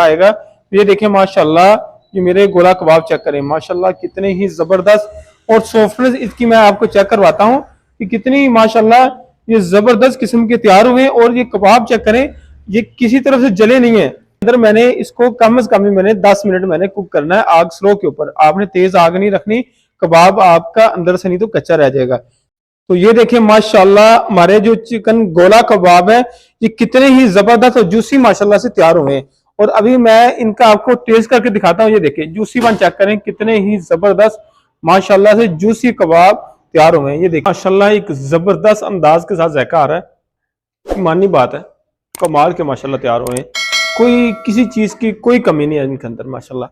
आएगा। ये देखिए माशाल्लाह, ये मेरे गोला कबाब चेक करें माशाल्लाह कितने ही जबरदस्त और सॉफ्टनेस इसकी मैं आपको चेक करवाता हूँ कि कितनी माशाल्लाह ये जबरदस्त किस्म के तैयार हुए। और ये कबाब चेक करें, ये किसी तरफ से जले नहीं है। अंदर मैंने इसको कम से कम मैंने 10 मिनट मैंने कुक करना है आग स्लो के ऊपर। आपने तेज आग नहीं रखनी, कबाब आपका अंदर से नहीं तो कच्चा रह जाएगा। तो ये देखिए माशाल्लाह हमारे जो चिकन गोला कबाब है ये कितने ही जबरदस्त और जूसी माशाल्लाह से तैयार हुए हैं। और अभी मैं इनका आपको टेस्ट करके दिखाता हूँ। ये देखिए जूसी वन चेक करें, कितने ही जबरदस्त माशाल्लाह से जूसी कबाब तैयार हुए हैं। ये देखिए माशाल्लाह एक जबरदस्त अंदाज के साथ जायका आ रहा है, मानी बात है, कमाल के माशाल्लाह तैयार हुए हैं। कोई किसी चीज की कोई कमी नहीं है इनके अंदर माशाल्लाह।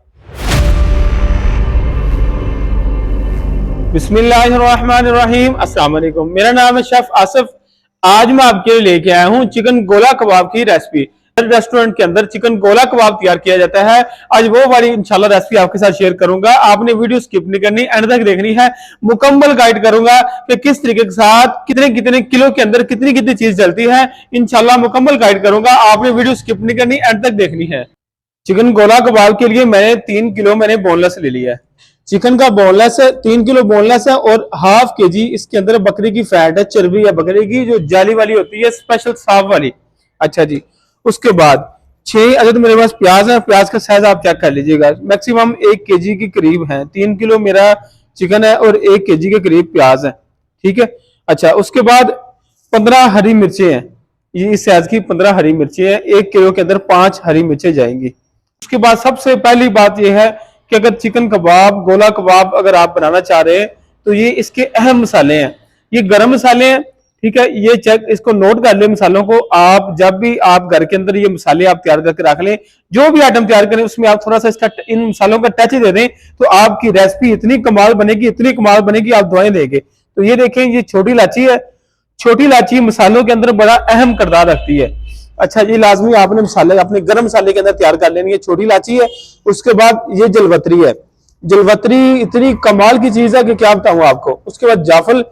बिस्मिल्लाहिर्रहमानिर्रहीम, अस्सलाम वालेकुम। मेरा नाम है शेफ आसिफ। आज मैं आपके लिए लेके आया हूँ चिकन गोला कबाब की रेसिपी। रेस्टोरेंट के अंदर चिकन गोला कबाब तैयार किया जाता है। आज वो वाली इंशाल्लाह रेसिपी आपके साथ शेयर करूंगा। आपने वीडियो स्किप नहीं करनी, एंड तक देखनी है। मुकम्मल गाइड करूंगा कि किस तरीके के साथ कितने कितने किलो के अंदर कितनी कितनी चीज चलती है। इंशाल्लाह मुकम्मल गाइड करूंगा, आपने वीडियो स्किप नहीं करनी, एंड तक देखनी है। चिकन गोला कबाब के लिए मैंने 3 किलो मैंने बोनलेस ले लिया है। चिकन का बोनलेस है, 3 किलो बोनलेस है और हाफ के जी इसके अंदर बकरी की फैट है, चर्बी है बकरी की जो जाली वाली होती है, स्पेशल साफ वाली। अच्छा जी, उसके बाद 6 अदद मेरे पास प्याज है। प्याज का साइज आप चेक कर लीजिएगा, मैक्सिमम 1 केजी के करीब है। 3 किलो मेरा चिकन है और 1 केजी के करीब प्याज है, ठीक है। अच्छा, उसके बाद 15 हरी मिर्चें हैं, ये इस साइज की 15 हरी मिर्चें हैं। 1 किलो के अंदर 5 हरी मिर्चें जाएंगी। उसके बाद सबसे पहली बात यह है कि अगर चिकन कबाब गोला कबाब अगर आप बनाना चाह रहे हैं तो ये इसके अहम मसाले हैं, ये गरम मसाले हैं, ठीक है। ये चेक इसको नोट कर ले मसालों को। आप जब भी आप घर के अंदर ये मसाले आप तैयार करके रख लें, जो भी आइटम तैयार करें उसमें आप थोड़ा सा इसका इन मसालों का टच दे दें तो आपकी रेसिपी इतनी कमाल बनेगी, इतनी कमाल बनेगी, आप दुआएं देंगे। तो ये देखें, ये छोटी इलायची है। छोटी इलायची मसालों के अंदर बड़ा अहम किरदार रखती है। अच्छा, ये लाजमी आपने मसाले अपने गरम मसाले के अंदर तैयार कर लेनी है। छोटी इलायची है। उसके बाद ये जलवतरी है। जलवतरी इतनी कमाल की चीज है कि क्या बताऊं आपको। उसके बाद जाफल,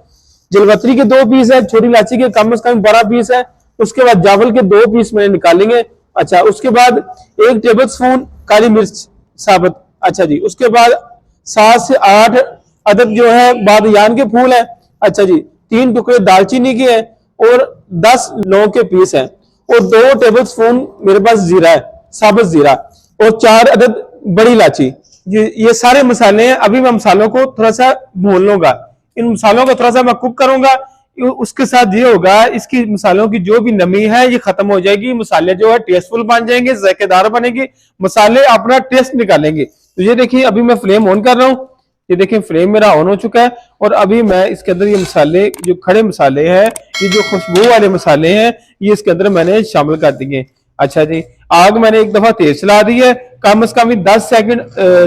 जलवतरी के 2 पीस है, छोटी इलायची के कम से कम 12 पीस है। उसके बाद जाफल के 2 पीस मैंने निकालेंगे। अच्छा, उसके बाद 1 टेबल स्पून काली मिर्च साबुत। अच्छा जी, उसके बाद 7 से 8 अदद जो है बादयान के फूल है। अच्छा जी, 3 टुकड़े दालचीनी के हैं और 10 लौंग के पीस हैं और 2 टेबल स्पून मेरे पास जीरा है, साबुत जीरा, और 4 अदद बड़ी इलायची। ये सारे मसाले हैं। अभी मैं मसालों को थोड़ा सा भून लूंगा, इन मसालों को थोड़ा सा मैं कुक करूंगा। उसके साथ ये होगा, इसकी मसालों की जो भी नमी है ये खत्म हो जाएगी। मसाले जो है टेस्टफुल बन जाएंगे, जायकेदार बनेंगे, मसाले अपना टेस्ट निकालेंगे। तो ये देखिए, अभी मैं फ्लेम ऑन कर रहा हूँ। ये देखिए फ्लेम मेरा ऑन हो चुका है और अभी मैं इसके अंदर ये मसाले जो खड़े मसाले हैं, ये जो खुशबू वाले मसाले हैं, ये इसके अंदर मैंने शामिल कर दिए। अच्छा जी, आग मैंने एक दफा तेज चला दी है। कम से कम 10 सेकंड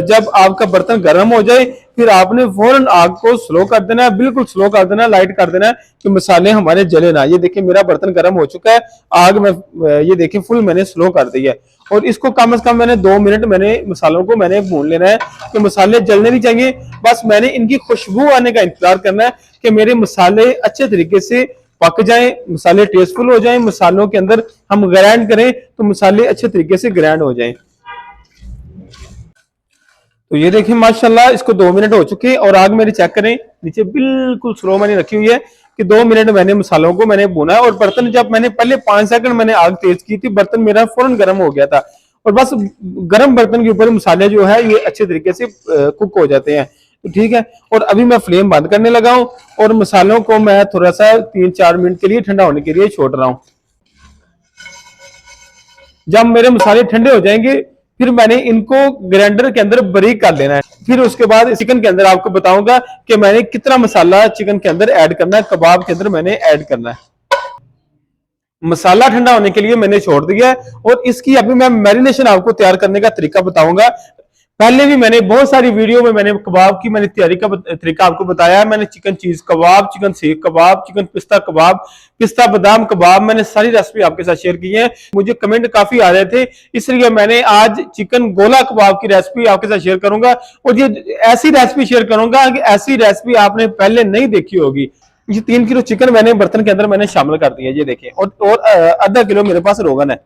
जब आपका बर्तन गर्म हो जाए फिर आपने फौरन आग को स्लो कर देना है, बिल्कुल स्लो कर देना है, लाइट कर देना है कि मसाले हमारे जले ना। ये देखिए मेरा बर्तन गर्म हो चुका है, आग में ये देखिए फुल मैंने स्लो कर दी है और इसको कम से कम मैंने 2 मिनट मैंने मसालों को मैंने भून लेना है कि मसाले जलने नहीं चाहिए। बस मैंने इनकी खुशबू आने का इंतजार करना है कि मेरे मसाले अच्छे तरीके से पक जाएं, मसाले टेस्टफुल हो जाएं, मसालों के अंदर हम ग्राइंड करें तो मसाले अच्छे तरीके से ग्राइंड हो जाएं। तो ये देखिए माशाल्लाह इसको 2 मिनट हो चुके हैं और आग मेरी चेक करें, नीचे बिल्कुल स्लो मैंने रखी हुई है कि 2 मिनट मैंने मसालों को मैंने भुना है। और बर्तन जब मैंने पहले 5 सेकंड मैंने आग तेज की थी, बर्तन मेरा फौरन गर्म हो गया था और बस गर्म बर्तन के ऊपर मसाले जो है ये अच्छे तरीके से कुक हो जाते हैं। तो ठीक है, और अभी मैं फ्लेम बंद करने लगा हूं और मसालों को मैं थोड़ा सा 3-4 मिनट के लिए ठंडा होने के लिए छोड़ रहा हूं। जब मेरे मसाले ठंडे हो जाएंगे फिर मैंने इनको ग्राइंडर के अंदर बारीक कर लेना है। फिर उसके बाद चिकन के अंदर आपको बताऊंगा कि मैंने कितना मसाला चिकन के अंदर ऐड करना है, कबाब के अंदर मैंने ऐड करना है। मसाला ठंडा होने के लिए मैंने छोड़ दिया है और इसकी अभी मैं मैरिनेशन आपको तैयार करने का तरीका बताऊंगा। पहले भी मैंने बहुत सारी वीडियो में मैंने कबाब की मैंने तैयारी का तरीका आपको बताया है। मैंने चिकन चीज कबाब, चिकन सीख कबाब, चिकन पिस्ता कबाब, पिस्ता बादाम कबाब, मैंने सारी रेसिपी आपके साथ शेयर की है। मुझे कमेंट काफी आ रहे थे, इसलिए मैंने आज चिकन गोला कबाब की रेसिपी आपके साथ शेयर करूंगा और ये ऐसी रेसिपी शेयर करूंगा कि ऐसी रेसिपी आपने पहले नहीं देखी होगी। ये 3 किलो चिकन मैंने बर्तन के अंदर मैंने शामिल कर दिया, ये देखिए, और आधा किलो मेरे पास रोगन है।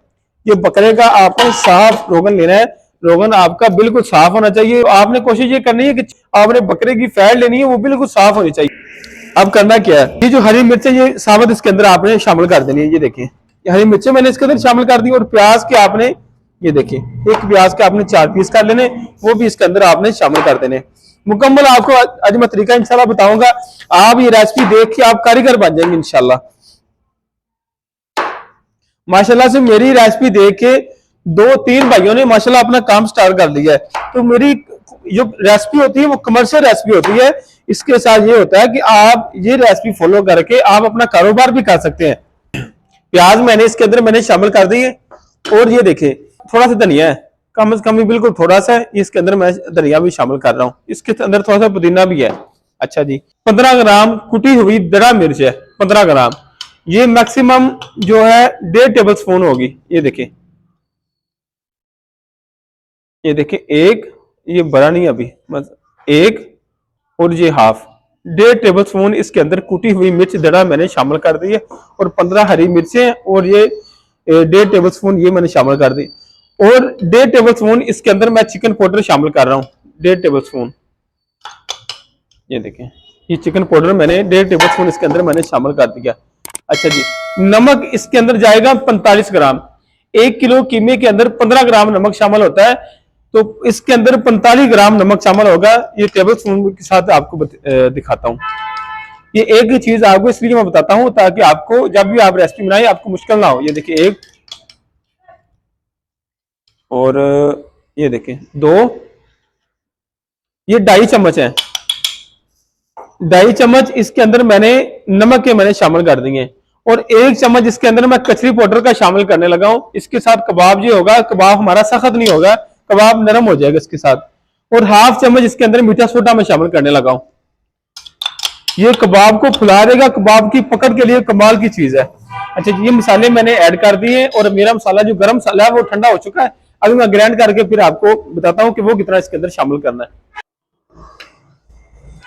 ये बकरे का आपने साफ रोगन लेना है। रोगन आपका बिल्कुल साफ होना चाहिए। आपने कोशिश ये करनी है कि आपने बकरे की फैट लेनी है, वो बिल्कुल साफ होनी चाहिए। अब करना क्या है, ये जो हरी मिर्च है ये साबुत इसके अंदर आपने शामिल कर देनी है। ये देखिए, ये हरी मिर्चें मैंने इसके अंदर शामिल कर दी। और प्याज के आपने, ये देखिए, एक प्याज के आपने 4 पीस कर लेने, वो भी इसके अंदर आपने शामिल कर देने। मुकम्मल आपको आज मैं तरीका इंशाल्लाह बताऊंगा। आप ये रेसिपी देख के आप कारीगर बन जाएंगे इंशाल्लाह। माशाल्लाह से मेरी रेसिपी देख के 2-3 भाइयों ने माशाल्लाह अपना काम स्टार्ट कर लिया है। तो मेरी जो रेसिपी होती है वो कमर्शियल रेसिपी होती है। इसके साथ ये होता है कि आप ये रेसिपी फॉलो करके आप अपना कारोबार भी कर सकते हैं। प्याज मैंने इसके अंदर मैंने शामिल कर दी है। और ये देखें, थोड़ा सा धनिया है, कम से कम ही बिल्कुल थोड़ा सा है, इसके अंदर मैं धनिया भी शामिल कर रहा हूँ। इसके अंदर थोड़ा सा पुदीना भी है। अच्छा जी, 15 ग्राम कुटी हुई दरा मिर्च है, 15 ग्राम। ये मैक्सिमम जो है 1.5 टेबल स्पून होगी। ये देखें, ये देखें, एक, ये बड़ा नहीं अभी, बस एक, और ये हाफ, 1.5 टेबल स्पून इसके अंदर कुटी हुई मिर्च दड़ा मैंने शामिल कर दी है। और 15 हरी मिर्चें, और ये 1.5 टेबल स्पून ये मैंने शामिल कर दी। और 1.5 टेबल स्पून इसके अंदर मैं चिकन पाउडर शामिल कर रहा हूँ, 1.5 टेबल स्पून। ये देखें, ये चिकन पाउडर मैंने 1.5 टेबल स्पून इसके अंदर मैंने शामिल कर दिया। अच्छा जी, नमक इसके अंदर जाएगा 45 ग्राम। 1 किलो कीमे के अंदर 15 ग्राम नमक शामिल होता है, तो इसके अंदर 45 ग्राम नमक शामिल होगा। ये टेबल स्पून के साथ आपको दिखाता हूँ। ये एक ही चीज आपको इसलिए मैं बताता हूँ ताकि आपको जब भी आप रेसिपी बनाए आपको मुश्किल ना हो। ये देखिए, एक, और ये देखिए 2, ये 2.5 चम्मच है। 2.5 चम्मच इसके अंदर मैंने नमक के मैंने शामिल कर दिए। और 1 चम्मच इसके अंदर मैं कचरी पाउडर का शामिल करने लगा हूं। इसके साथ कबाब जो होगा, कबाब हमारा सख्त नहीं होगा, कबाब नरम हो जाएगा इसके साथ। और हाफ चम्मच इसके अंदर मीठा सोडा मैं शामिल करने लगा हूं। ये कबाब को फुला देगा, कबाब की पकड़ के लिए कमाल की चीज है। अच्छा, ये मसाले मैंने ऐड कर दिए। और मेरा मसाला जो गरम मसाला है वो ठंडा हो चुका है। अभी मैं ग्राइंड करके फिर आपको बताता हूँ कि वो कितना इसके अंदर शामिल करना है।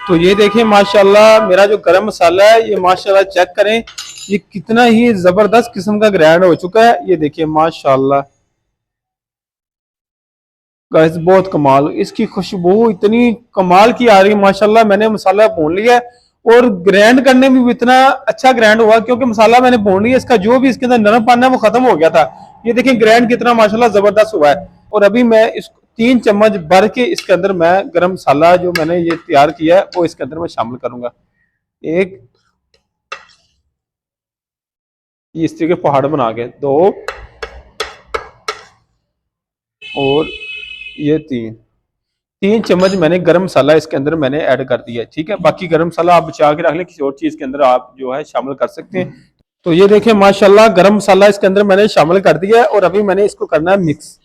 तो ये देखिए, माशाल्लाह मेरा जो गरम मसाला है, ये माशाल्लाह चेक करें, ये कितना ही जबरदस्त किस्म का ग्राइंड हो चुका है। ये देखिए माशाल्लाह गाइस, बहुत कमाल, इसकी खुशबू इतनी कमाल की आ रही है माशाल्लाह। मैंने मसाला भून लिया है, और ग्राइंड करने में भी इतना अच्छा ग्राइंड हुआ क्योंकि मसाला मैंने भून लिया। इसका जो भी इसके अंदर नरम पाना है वो खत्म हो गया था। ये देखिए ग्राइंड कितना माशाल्लाह जबरदस्त हुआ है। और अभी मैं इस 3 चम्मच भर के इसके अंदर मैं गरम मसाला जो मैंने ये तैयार किया है वो इसके अंदर मैं शामिल करूंगा। एक, ये इस तरीके पहाड़ बना के 2, और ये 3 चम्मच मैंने गरम मसाला इसके अंदर मैंने ऐड कर दिया है। ठीक है, बाकी गरम मसाला आप बचा के रख लें, किसी और चीज के अंदर आप जो है शामिल कर सकते हैं। तो ये देखिए माशाल्लाह गरम मसाला इसके अंदर मैंने शामिल कर दिया है। और अभी मैंने इसको करना है मिक्स।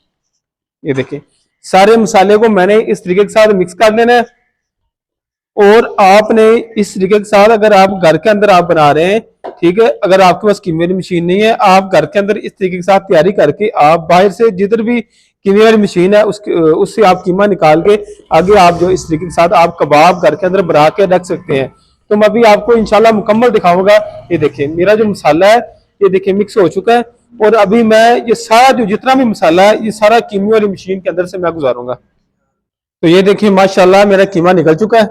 ये देखिए, सारे मसाले को मैंने इस तरीके के साथ मिक्स कर लेना है। और आपने इस तरीके के साथ, अगर आप घर के अंदर आप बना रहे हैं, ठीक है, अगर आपके पास कीमे वाली मशीन नहीं है, आप घर के अंदर इस तरीके के साथ तैयारी करके आप बाहर से जिधर भी कीमे वाली मशीन है उससे आप कीमा निकाल के आगे आप जो इस तरीके के साथ आप कबाब घर के अंदर बना के रख सकते हैं। तो मैं अभी आपको इंशाल्लाह मुकम्मल दिखाऊंगा। ये देखिए मेरा जो मसाला है, ये देखिए मिक्स हो चुका है। और अभी मैं ये सारा जो जितना भी मसाला है, ये सारा कीमे वाली मशीन के अंदर से मैं गुजारूंगा। तो ये देखिए माशाल्लाह मेरा कीमा निकल चुका है।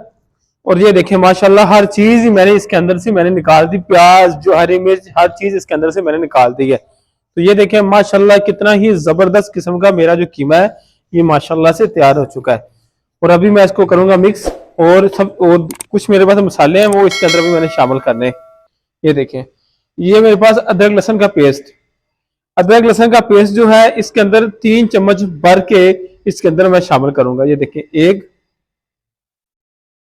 और ये देखिए माशाल्लाह हर चीज मैंने इसके अंदर से मैंने निकाल दी, प्याज जो हरी मिर्च हर चीज इसके अंदर से मैंने निकाल दी है। तो ये देखिए माशाल्लाह कितना ही जबरदस्त किस्म का मेरा जो कीमा है ये माशाल्लाह से तैयार हो चुका है। और अभी मैं इसको करूंगा मिक्स। और सब, और कुछ मेरे पास मसाले हैं वो इसके अंदर भी मैंने शामिल करने हैं। ये देखें, ये मेरे पास अदरक लहसुन का पेस्ट, अदरक लहसुन का पेस्ट जो है इसके अंदर 3 चम्मच भर के इसके अंदर मैं शामिल करूंगा। ये देखिए 1,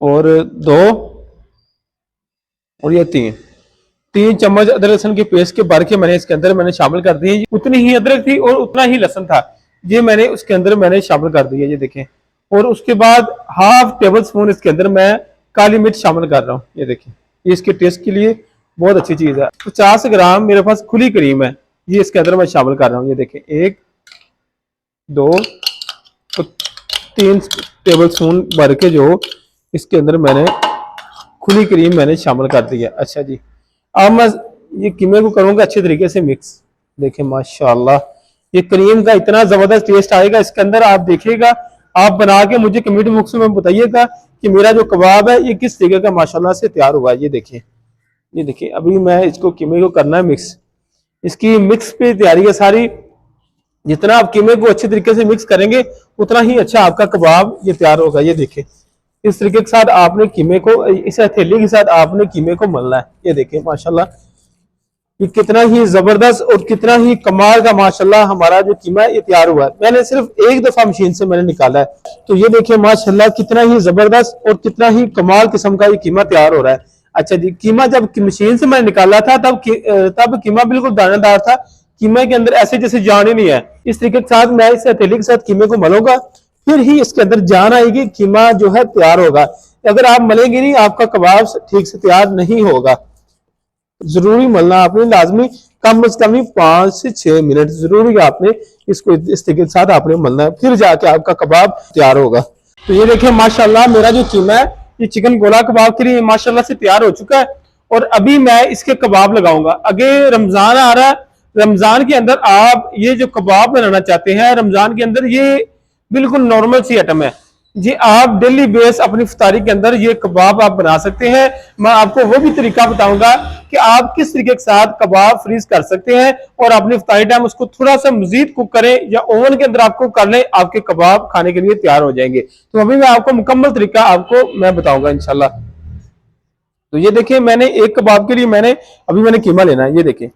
और 2, और ये 3 चम्मच अदरक लहसुन के पेस्ट के भर के मैंने इसके अंदर मैंने शामिल कर दिए। उतनी ही अदरक थी और उतना ही लहसुन था, ये मैंने उसके अंदर मैंने शामिल कर दिया। ये देखें, और उसके बाद हाफ टेबल स्पून इसके अंदर मैं काली मिर्च शामिल कर रहा हूँ। ये देखें, ये इसके टेस्ट के लिए बहुत अच्छी चीज है। 50 ग्राम मेरे पास खुली क्रीम है, ये इसके अंदर मैं शामिल कर रहा हूँ। ये देखें 1, 2, तो 3 टेबल स्पून भर के जो इसके अंदर मैंने खुली क्रीम मैंने शामिल कर दी है। अच्छा जी, अब मैं ये कीमे को करूंगा अच्छे तरीके से मिक्स। देखें माशाल्लाह ये क्रीम का इतना जबरदस्त टेस्ट आएगा इसके अंदर, आप देखिएगा। आप बना के मुझे कमेंट बॉक्स में बताइएगा कि मेरा जो कबाब है ये किस तरीके का माशाल्लाह से तैयार हुआ है। ये देखिए अभी मैं इसको कीमे को करना है मिक्स। इसकी मिक्स पे तैयारी है सारी। जितना आप कीमे को अच्छे तरीके से मिक्स करेंगे उतना ही अच्छा आपका कबाब ये तैयार होगा। ये देखिए इस तरीके के साथ आपने कीमे को, इस हथेली के साथ आपने कीमे को मलना है। ये देखिए माशाल्लाह ये कितना ही जबरदस्त और कितना ही कमाल का माशाल्लाह हमारा जो कीमा है ये तैयार हुआ है। मैंने सिर्फ एक दफा मशीन से मैंने निकाला है। तो ये देखिए माशाल्लाह कितना ही जबरदस्त और कितना ही कमाल किस्म का ये कीमा तैयार हो रहा है। अच्छा जी, कीमा जब मशीन से मैंने निकाला था तब कीमा बिल्कुल दानेदार था। कीमे के अंदर ऐसे जैसे जान ही नहीं है। इस तरीके के साथ मैं इस हथेली के साथ कीमे को मलूंगा, फिर ही इसके अंदर जान आएगी, कीमा जो है तैयार होगा। अगर आप मलेंगे नहीं आपका कबाब ठीक से तैयार नहीं होगा। जरूरी मलना आपने लाजमी, कम से कम 5 से 6 मिनट जरूरी आपने इसको इस तरीके के साथ आपने मलना है, फिर जाके आपका कबाब तैयार होगा। तो ये देखिए माशाल्लाह मेरा जो कीमा है ये चिकन गोला कबाब के लिए माशाल्लाह से तैयार हो चुका है। और अभी मैं इसके कबाब लगाऊंगा। आगे रमजान आ रहा है, रमजान के अंदर आप ये जो कबाब बनाना चाहते हैं रमजान के अंदर, ये बिल्कुल नॉर्मल सी आइटम है जी। आप डेली बेस अपनी इफ्तारी के अंदर ये कबाब आप बना सकते हैं। मैं आपको वो भी तरीका बताऊंगा कि आप किस तरीके के साथ कबाब फ्रीज कर सकते हैं और अपनी इफ्तारी टाइम उसको थोड़ा सा मजीद कुक करें या ओवन के अंदर आपको कर लें, आपके कबाब खाने के लिए तैयार हो जाएंगे। तो अभी मैं आपको मुकम्मल तरीका आपको मैं बताऊंगा इंशाल्लाह। तो ये देखिए मैंने एक कबाब के लिए मैंने कीमा लेना है। ये देखिए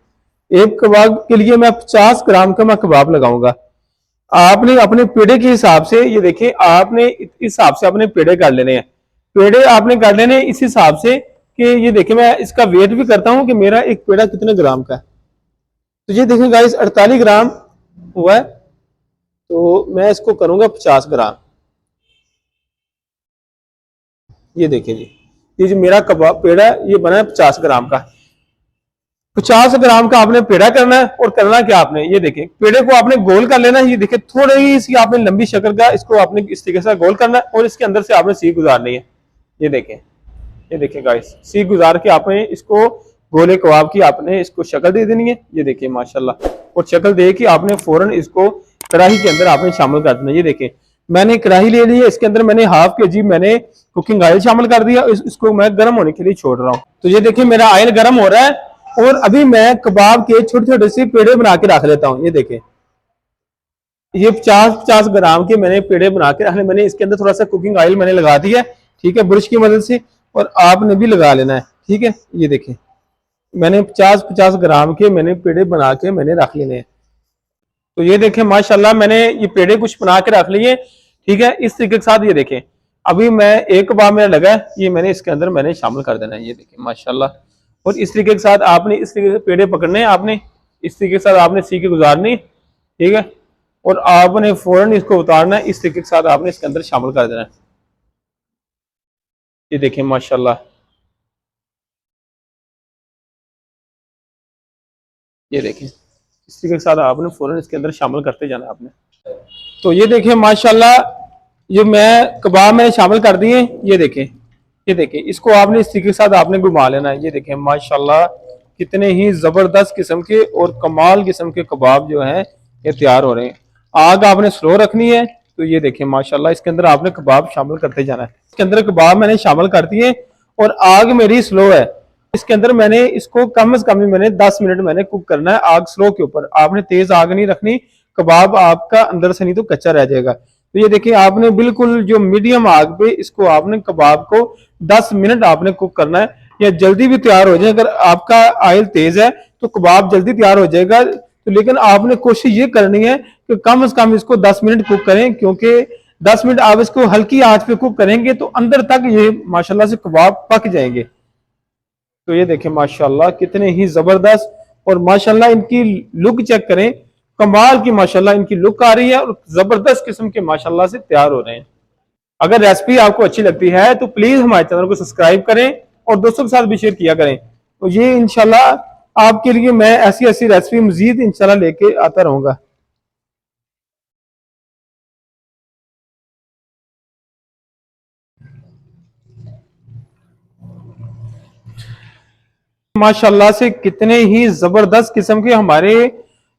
एक कबाब के लिए मैं 50 ग्राम का मैं कबाब लगाऊंगा। आपने अपने पेड़े के हिसाब से, ये देखिए आपने इस हिसाब से अपने पेड़े कर लेने हैं। पेड़े आपने कर लेने इस हिसाब से कि ये देखिए मैं इसका वेट भी करता हूं कि मेरा एक पेड़ा कितने ग्राम का है। तो ये देखिए गाइस 48 ग्राम हुआ है, तो मैं इसको करूंगा 50 ग्राम। ये देखिए जी, ये जो मेरा कबाब पेड़ा है ये बना है 50 ग्राम का। 50 ग्राम का आपने पेड़ा करना है। और करना क्या आपने, ये देखिए पेड़े को आपने गोल कर लेना है। ये देखिए थोड़ी ही इसकी आपने लंबी शक्ल का इसको आपने इस तरीके से गोल करना है और इसके अंदर से आपने सीख गुजारनी है। ये देखिए गाइस सीख गुजार के आपने इसको गोले कबाब की आपने इसको शक्ल दे देनी है। ये देखिए माशाल्लाह, और शक्ल दे के आपने फौरन इसको कढ़ाई के अंदर आपने शामिल कर देना। ये देखिए मैंने कढ़ाई ले ली है, इसके अंदर मैंने ½ kg मैंने कुकिंग ऑयल शामिल कर दिया। इसको मैं गर्म होने के लिए छोड़ रहा हूँ। तो ये देखिए मेरा ऑयल गर्म हो रहा है और अभी मैं कबाब के छोटे छोटे से पेड़े बना के रख लेता हूँ। ये देखिए ये 50 ग्राम के मैंने पेड़े बना के रख ले। मैंने इसके अंदर थोड़ा सा कुकिंग ऑयल मैंने लगा दिया, ठीक है, ब्रश की मदद से, और आपने भी लगा लेना है, ठीक है। ये देखिए मैंने 50 ग्राम के मैंने पेड़े बना के मैंने रख लेने हैं। तो ये देखें माशाल्लाह मैंने ये पेड़े कुछ बना के रख लिए, ठीक है, इस तरीके के साथ। ये देखें अभी मैं एक कबाब मेरा लगा है, ये मैंने इसके अंदर मैंने शामिल कर देना है। ये देखें माशाल्लाह, और इस तरीके के साथ आपने इस तरीके से पेड़े पकड़ने हैं, आपने इस तरीके के साथ आपने सीख के गुजारनी, ठीक है, और आपने फौरन इसको उतारना है। इस तरीके के साथ आपने इसके अंदर शामिल कर देना है। ये देखें माशाल्लाह, ये देखें इस तरीके के साथ आपने फौरन इसके अंदर शामिल करते जाना आपने। तो ये देखें माशाल्लाह ये मैं कबाब मैंने शामिल कर दिए। ये देखें इसको आपने इस तरीके के साथ आपने घुमा लेना है। ये देखें माशाल्लाह कितने ही जबरदस्त किस्म के और कमाल किस्म के कबाब जो हैं ये तैयार हो रहे हैं। आग आपने स्लो रखनी है। तो ये देखें माशाल्लाह इसके अंदर आपने कबाब शामिल करते जाना है। इसके अंदर कबाब मैंने शामिल कर दिए और आग मेरी स्लो है। इसके अंदर मैंने इसको कम से कम मैंने 10 मिनट मैंने कुक करना है आग स्लो के ऊपर। आपने तेज आग नहीं रखनी, कबाब आपका अंदर से नहीं तो कच्चा रह जाएगा। तो ये देखिए आपने बिल्कुल जो मीडियम आग पे इसको आपने कबाब को 10 मिनट आपने कुक करना है, या जल्दी भी तैयार हो जाए। अगर आपका ऑयल तेज है तो कबाब जल्दी तैयार हो जाएगा। तो लेकिन आपने कोशिश ये करनी है कि कम से कम इसको 10 मिनट कुक करें, क्योंकि 10 मिनट आप इसको हल्की आंच पे कुक करेंगे तो अंदर तक ये माशाल्लाह से कबाब पक जाएंगे। तो ये देखें माशाल्लाह कितने ही जबरदस्त, और माशाल्लाह इनकी लुक चेक करें, कमाल की माशाल्लाह इनकी लुक आ रही है और जबरदस्त किस्म के माशाल्लाह से तैयार हो रहे हैं। अगर रेसिपी आपको अच्छी लगती है तो प्लीज हमारे चैनल को सब्सक्राइब करें और दोस्तों के साथ भी शेयर किया करें। तो ये इंशाल्लाह आपके लिए मैं ऐसी ऐसी रेसिपी मजीद इंशाल्लाह लेके आता रहूंगा। माशाल्लाह से कितने ही जबरदस्त किस्म के हमारे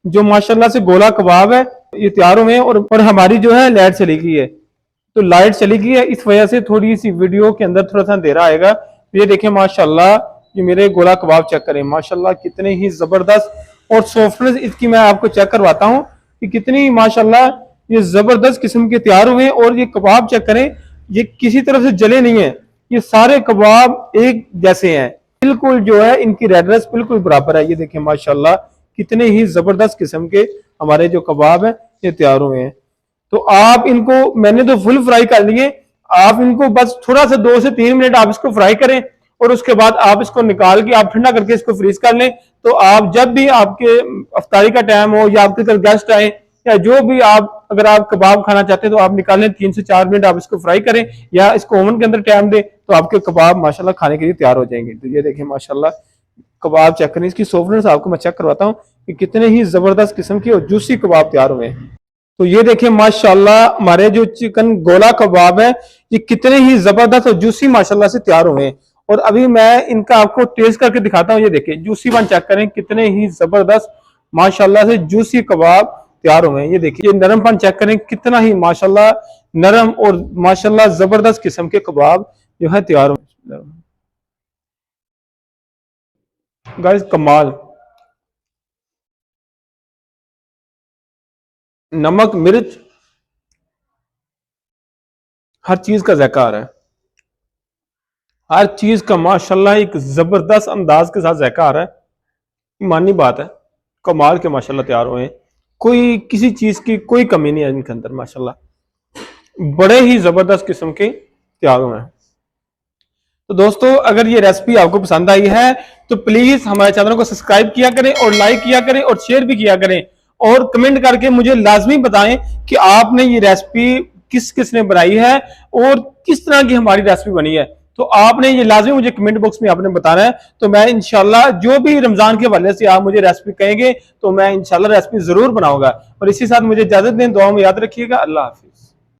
जो माशाल्लाह से गोला कबाब है ये तैयार हुए हैं। और हमारी जो है लाइट चली गई है, तो लाइट चली गई है, इस वजह से थोड़ी सी वीडियो के अंदर थोड़ा सा अंधेरा आएगा। तो ये देखें माशाल्लाह, ये मेरे गोला कबाब चेक करें माशाल्लाह कितने ही जबरदस्त और सॉफ्टनेस इसकी मैं आपको चेक करवाता हूँ कि कितनी माशाल्लाह ये जबरदस्त किस्म के तैयार हुए हैं। और ये कबाब चेक करें, ये किसी तरफ से जले नहीं है, ये सारे कबाब एक जैसे हैं, बिल्कुल जो है इनकी रेडनेस बिल्कुल बराबर है। ये देखें माशाल्लाह कितने ही जबरदस्त किस्म के हमारे जो कबाब है ये तैयार हुए हैं। तो आप इनको, मैंने तो फुल फ्राई कर लिए, आप इनको बस थोड़ा सा 2 से 3 मिनट आप इसको फ्राई करें और उसके बाद आप इसको निकाल के आप ठंडा करके इसको फ्रीज कर लें। तो आप जब भी आपके अफ्तारी का टाइम हो या आपके घर गेस्ट आए या जो भी आप, अगर आप कबाब खाना चाहते हैं तो आप निकालें, 3 से 4 मिनट आप इसको फ्राई करें या इसको ओवन के अंदर टाइम दें, तो आपके कबाब माशाल्लाह खाने के लिए तैयार हो जाएंगे। तो ये देखिए माशाल्लाह कबाब चेक करें, इसकी सॉफ्टनेस आपको मैं चेक करवाता हूँ कि कितने ही जबरदस्त किस्म के और जूसी कबाब तैयार हुए हैं। तो ये देखिए माशाल्लाह हमारे जो चिकन गोला कबाब है ये कितने ही जबरदस्त और जूसी माशाल्लाह से तैयार हुए हैं। और अभी मैं इनका आपको टेस्ट करके दिखाता हूँ। ये देखिए जूसी वन चेक करें, कितने ही जबरदस्त माशाल्लाह से जूसी कबाब तैयार हुए हैं। ये देखिए नरमपन चेक करें, कितना ही माशाल्लाह नरम और माशाल्लाह जबरदस्त किस्म के कबाब जो है तैयार हुए। गाइस कमाल, नमक मिर्च हर चीज का जायका आ रहा है, हर चीज का माशाल्लाह एक जबरदस्त अंदाज के साथ जायका आ रहा है। मानी बात है, कमाल के माशाल्लाह तैयार हुए हैं, कोई किसी चीज की कोई कमी नहीं है इनके अंदर माशाल्लाह, बड़े ही जबरदस्त किस्म के तैयार हुए हैं। तो दोस्तों अगर ये रेसिपी आपको पसंद आई है तो प्लीज हमारे चैनल को सब्सक्राइब किया करें और लाइक किया करें और शेयर भी किया करें और कमेंट करके मुझे लाजमी बताएं कि आपने ये रेसिपी किस किस ने बनाई है और किस तरह की हमारी रेसिपी बनी है। तो आपने ये लाजमी मुझे कमेंट बॉक्स में आपने बताना है। तो मैं इंशाल्लाह जो भी रमजान के हवाले से आप मुझे रेसिपी कहेंगे तो मैं इंशाल्लाह रेसिपी जरूर बनाऊंगा। और इसी साथ मुझे इजाजत दें, दुआ में याद रखिएगा। अल्लाह हाफिज।